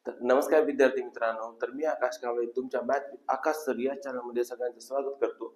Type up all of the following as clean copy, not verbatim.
तर नमस्कार विद्यार्थी मित्रांनो, तर मी आकाश कांबळे तुमच्या मॅथ आकाश सर या चॅनलमध्ये सगळ्यांचं स्वागत करतो.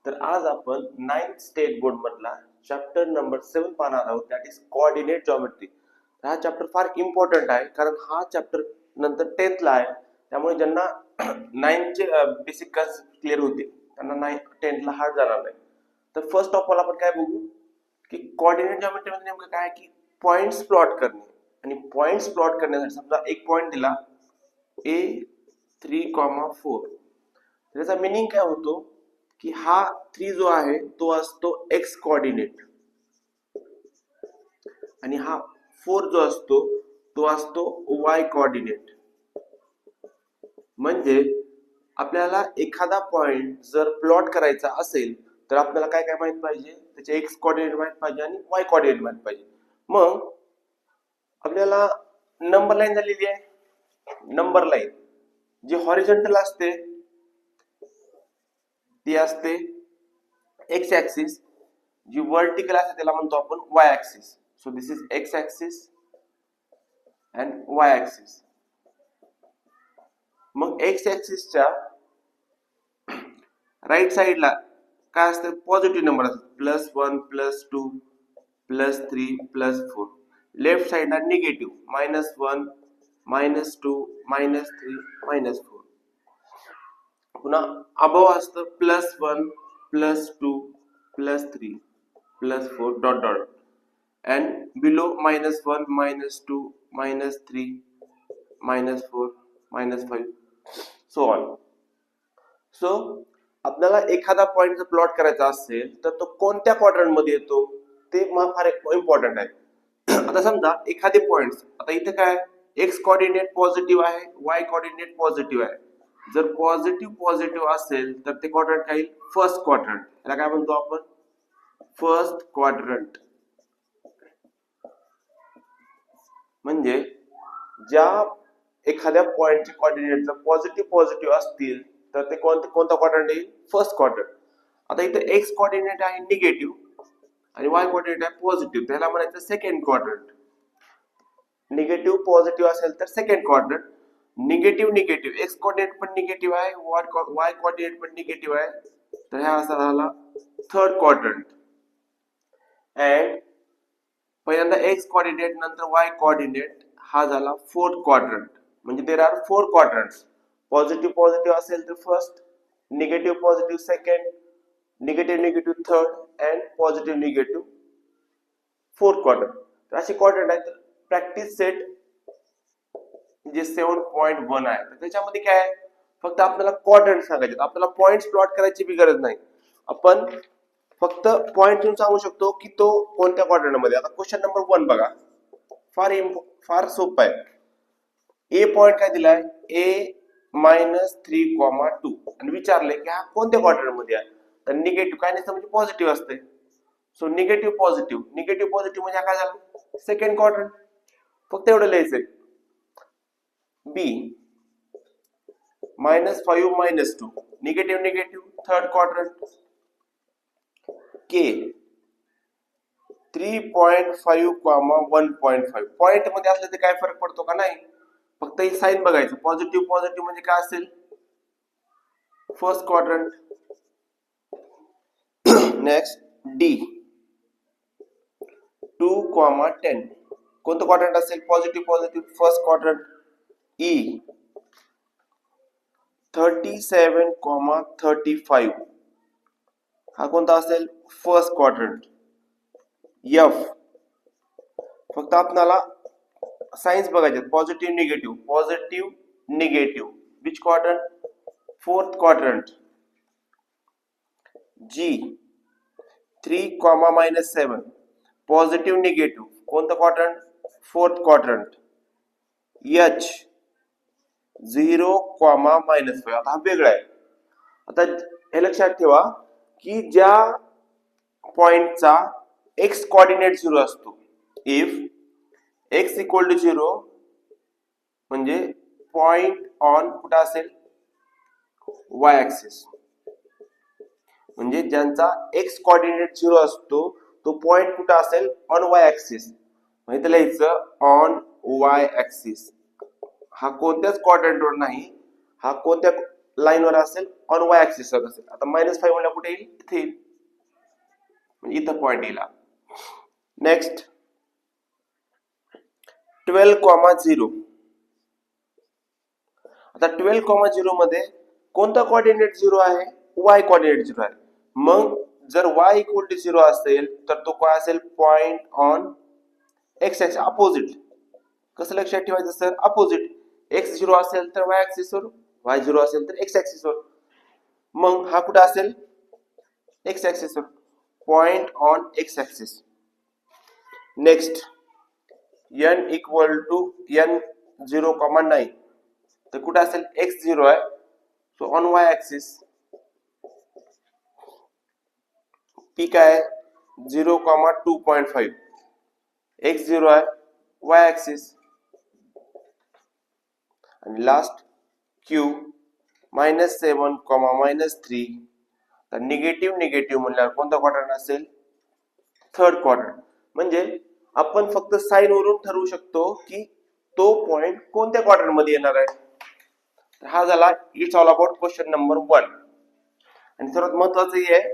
तर आज आपण 9th स्टेट बोर्ड मधला चॅप्टर नंबर 7 पाहणार आहोत, दॅट इज कोऑर्डिनेट जॉमेट्री. हा चॅप्टर फार इम्पॉर्टंट आहे, कारण हा चॅप्टर नंतर 10th ला आहे. त्यामुळे ज्यांना 9th चे बेसिक कन्सेप्ट क्लिअर होतील त्यांना 10th ला हार्ड जाणार नाही. तर फर्स्ट ऑफ ऑल आपण काय बघू की कोऑर्डिनेट जॉमेट्री मध्ये नेमकं काय की पॉइंट्स प्लॉट करणे. आणि पॉइंट्स प्लॉट करण्यासाठी समजा एक पॉइंट दिला A3,4. त्याचा मिनिंग काय होतो की हा 3 जो आहे तो असतो एक्स कोऑर्डिनेट आणि हा 4 जो असतो तो असतो वाय कोऑर्डिनेट. म्हणजे आपल्याला एखादा पॉइंट जर प्लॉट करायचा असेल तर आपल्याला काय काय माहित पाहिजे, त्याचे एक्स कोऑर्डिनेट माहित पाहिजे आणि वाय कोऑर्डिनेट माहित पाहिजे. मग आपल्याला नंबर लाईन झालेली आहे. नंबर लाईन जी हॉरिझॉन्टल असते ती असते एक्स ऍक्सिस, जी वर्टिकल असते त्याला म्हणतो आपण Y axis. So this is x axis and Y axis. मग एक्स ऍक्सिसच्या राईट साइडला काय असतं, पॉझिटिव्ह नंबर असतात, +1 +2 +3 +4. लेफ्ट साइडला निगेटिव्ह -1 -2 -3 -4. पुन्हा अबव असतं +1 +2 +3 +4 dot dot and below -1 -2 -3 -4 -5 so on. So आपल्याला एखादा पॉइंट जर प्लॉट करायचा असेल तर तो कोणत्या क्वाड्रंट मध्ये येतो ते फार इम्पॉर्टंट आहे. आता समजा एखादे पॉइंट्स, आता इथे काय एक्स कोऑर्डिनेट पॉझिटिव्ह आहे, वाय कोऑर्डिनेट पॉझिटिव्ह आहे. जर पॉझिटिव्ह असेल तर ते क्वाड्रंट काय फर्स्ट क्वाड्रंट. याला काय म्हणतो आपण, फर्स्ट क्वाड्रंट. म्हणजे ज्या एखाद्या पॉइंटचे कोऑर्डिनेट जर पॉझिटिव्ह असतील तर ते कोणता क्वाड्रंट येईल, फर्स्ट क्वाड्रंट. आता इथे एक्स कोऑर्डिनेट आहे निगेटिव्ह आणि वाय कोऑर्डिनेट आहे पॉझिटिव्ह, त्याला म्हणायचं सेकंड क्वाड्रंट. निगेटिव्ह पॉझिटिव्ह असेल तर second quadrant, negative x coordinate पण निगेटिव्ह आहे, वाय कोऑर्डिनेट पण निगेटिव्ह आहे, तर हा असा झाला थर्ड क्वाड्रंट. अँड पहिल्यांदा एक्स कोऑर्डिनेट नंतर वाय कोऑर्डिनेट हा झाला फोर्थ क्वाड्रंट. म्हणजे देर आर 4 क्वाड्रंट्स. पॉझिटिव्ह असेल तर first, negative second, negative third and positive fourth quadrant. तर असे क्वाड्रंट आहेत. प्रॅक्टिस सेट जे 7.1 आहे तर त्याच्यामध्ये काय आहे, फक्त आपल्याला क्वाड्रंट सांगायचे, आपल्याला पॉइंट्स प्लॉट करायची बी गरज नाही. आपण फक्त पॉइंट सांगू शकतो की तो कोणत्या क्वाड्रंट मध्ये. आता क्वेश्चन नंबर 1 बघा, फार सोपं आहे. ए पॉइंट काय दिलाय, A-3,2 आणि विचारले की हा कोणत्या क्वाड्रंट मध्ये आहे. तर निगेटिव्ह काय नसतं म्हणजे पॉझिटिव्ह असते. सो निगेटिव्ह पॉझिटिव्ह म्हणजे काय झालं, सेकंड क्वाड्रंट. फक्त एवढं लिहायचंय. बी -5 -2 निगेटिव्ह थर्ड क्वाड्रंट. के 3.5 1.5 पॉइंट मध्ये असले तर काय फरक पडतो का नाही, फक्त ही साइन बघायचं. पॉझिटिव्ह म्हणजे काय असेल, फर्स्ट क्वाड्रंट. नेक्स्ट डी 2,10 कोणतं क्वाड्रंट असेल, पॉझिटिव्ह फर्स्ट क्वाड्रंट. ई 37,35 हा कोणता असेल, फर्स्ट क्वाड्रंट. एफ फक्त आपल्याला साइन्स बघायचे, positive negative which quadrant, fourth quadrant. G 3,-7 positive negative कोणतं क्वाड्रंट, फोर्थ क्वाड्रंट. एच 0,-5 आता हा वेगळा आहे. आता हे लक्षात ठेवा की ज्या पॉइंटचा एक्स कोऑर्डिनेट 0 असतो, इफ x = 0 म्हणजे पॉइंट ऑन कुठं असेल, वाय ऍक्सिस. म्हणजे ज्यांचा एक्स कोऑर्डिनेट 0 असतो तो पॉइंट कुठं असेल, ऑन वाय ऍक्सिस. म्हणजे लिहायचं ऑन वाय ऍक्सिस. हा कोणत्याच क्वाड्रंटवर नाही, हा कोणत्या लाईनवर असेल, ऑन वाय ऍक्सिसवर असेल. आता -5 म्हणलं कुठे येईल, इथे येईल, म्हणजे इथं पॉइंट येईल. नेक्स्ट 12,0. आता 12,0 मध्ये कोणता कोऑर्डिनेट 0 आहे, y कोऑर्डिनेट 0 आहे. मग जर y इक्वल टू 0 असेल तर तो काय असेल, point on x axis opposite. कसं लक्षात ठेवायचं सर, अपोजिट. x 0 असेल तर y ऍक्सिसवर, y 0 असेल तर x ऍक्सिसवर. मग हा कुठे असेल, x ऍक्सिसवर, point on x axis. Next n equal to n 0,9 तर कुठे असेल, x 0 आहे, so on y axis. p काय 0,2.5, x 0 आहे, y ऍक्सिस. आणि लास्ट q -7, -3 तर निगेटिव्ह निगेटिव्ह म्हणल्यावर कोणता क्वाड्रंट असेल, थर्ड क्वाड्रंट. म्हणजे आपण फक्त साइन वरून ठरवू शकतो की तो पॉइंट कोणत्या क्वाड्रंट मध्ये येणार आहे. हा झाला it's all about question number 1. आणि सर्वात महत्वाचं हे आहे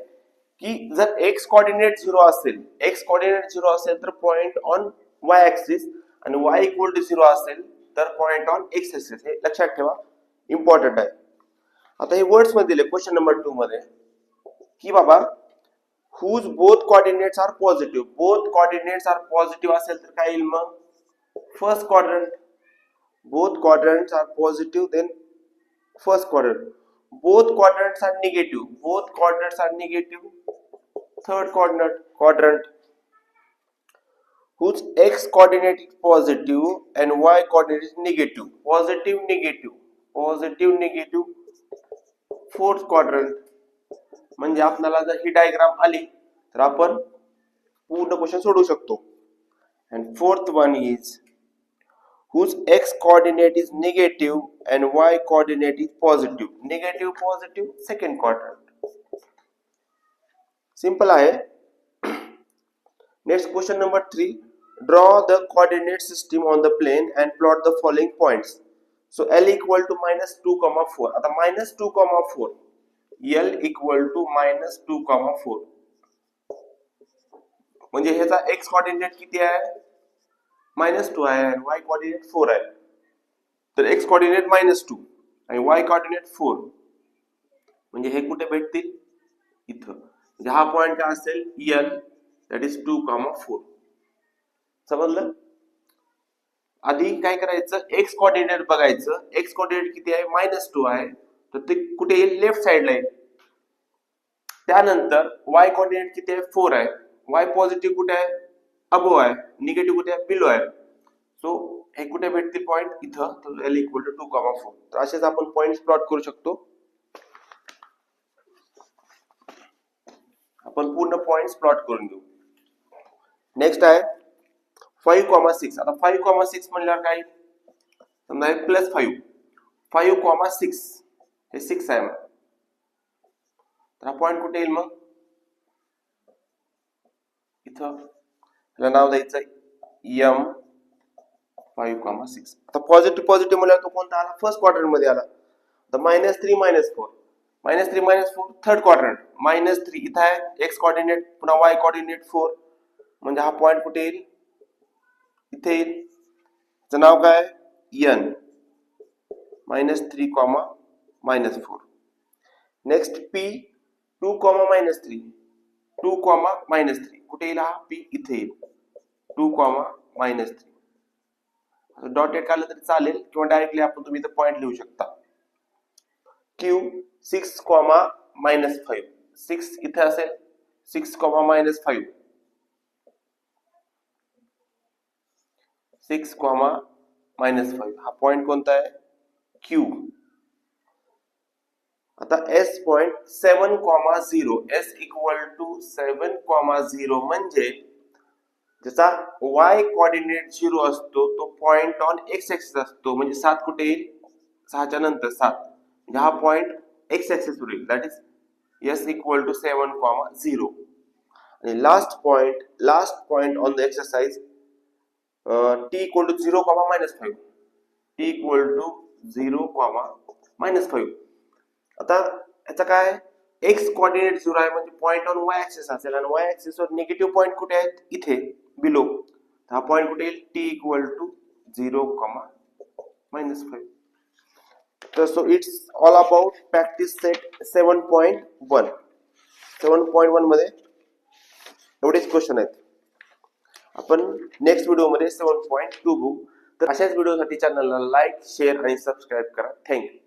की जर x कोऑर्डिनेट 0 असेल, x कोऑर्डिनेट 0 असेल तर पॉइंट ऑन y ऍक्सिस, आणि y इक्वल टू 0 असेल तर पॉइंट ऑन x ऍक्सिस. हे लक्षात ठेवा, इम्पॉर्टंट आहे. आता हे वर्ड्स मध्ये दिले क्वेश्चन नंबर 2 मध्ये की बाबा whose both coordinates are positive. both coordinates are positive असेल तर काय येईल, मग first quadrant. both quadrants are positive, then first quadrant. both quadrants are negative. both quadrants are negative, third quadrant. whose x coordinate is positive and y coordinate is negative. positive negative, positive negative, fourth quadrant. म्हणजे आपल्याला जर ही diagram आली तर आपण पूर्ण question सोडवू शकतो. and fourth one is whose x coordinate is negative and y coordinate is positive. negative positive, second quadrant. simple आहे. next question number 3, draw the coordinate system on the plane and plot the following points. so l equal to -2,4. आता -2,4, l equal to -2,4 म्हणजे ह्याचा x coordinate किती आहे, -2 आहे, आणि y coordinate 4 आहे. तर x कोऑर्डिनेट -2 आणि y कोऑर्डिनेट 4, म्हणजे हे कुठे भेटतील, इथं. म्हणजे हा पॉइंट काय असेल, l दॅट इज 2,4. समजलं. आधी काय करायचं, x कोऑर्डिनेट बघायचं. x कोऑर्डिनेट किती आहे, -2 आहे, तर ते कुठे येईल, लेफ्ट साइडला येईल. त्यानंतर y कोऑर्डिनेट किती आहे, 4 आहे. y पॉझिटिव्ह कुठे आहे, अबोव आहे. निगेटिव्ह कुठे आहे, बिलो आहे. सो हे कुठे भेटतील पॉइंट, इथं. तर l इक्वल टू 2,4. तर असेच आपण पॉइंट्स प्लॉट करू शकतो. आपण पूर्ण पॉइंट्स प्लॉट करून घेऊ. नेक्स्ट आहे 5,6. आता 5,6 म्हणल्यावर काय, समजा +5, 5,6 हे 6 आहे. मग तर हा पॉइंट कुठे येईल, मग इथं. त्याला नाव द्यायचं m 5,6. आता पॉझिटिव्ह पॉझिटिव्ह म्हणल्यावर तो कोणता आला, फर्स्ट क्वाड्रंट मध्ये आला. तर -3 -4, -3 -4 थर्ड क्वाड्रंट. -3 इथं आहे, x कोऑर्डिनेट, पुन्हा y कोऑर्डिनेट 4, म्हणजे हा पॉइंट कुठे येईल, इथे येईल. त्याचं नाव काय, n -3, -4. नेक्स्ट p 2, -3, 2, -3 कुठे येईल, हा p इथे येईल, 2, -3. डॉटेड काढलं तरी चालेल, किंवा डायरेक्टली आपण तुम्ही इथे पॉइंट लिहू शकता. q 6, -5, 6 इथे असेल, 6, -5, 6, -5 हा पॉइंट कोणता आहे, q. आता s point 7,0, s equal to 7,0 म्हणजे ज्याचा y कोऑर्डिनेट 0 असतो तो पॉइंट ऑन x ऍक्सिस असतो. म्हणजे 7 कुठे येईल, 6च्या नंतर 7, म्हणजे हा पॉइंट x ऍक्सिस वर येईल. That is s equal to 7,0. आणि last point on the exercise t equal to 0, -5. T equal to 0,-5. आता याचा काय एक्स कोऑर्डिनेट 0 आहे म्हणजे पॉइंट ऑन वाय ऍक्सिस असेल आणि वाय ऍक्सिस वर निगेटिव्ह पॉइंट कुठे आहेत इथे बिलो. हा पॉइंट कुठे येईल टी इक्वल टू 0,-5. तर so it's all about practice set 7.1. 7.1 मध्ये एवढेच क्वेश्चन आहेत. आपण नेक्स्ट व्हिडिओ मध्ये 7.2 बघू. तर अशाच व्हिडिओसाठी चॅनलला लाईक शेअर आणि सबस्क्राईब करा. थँक्यू.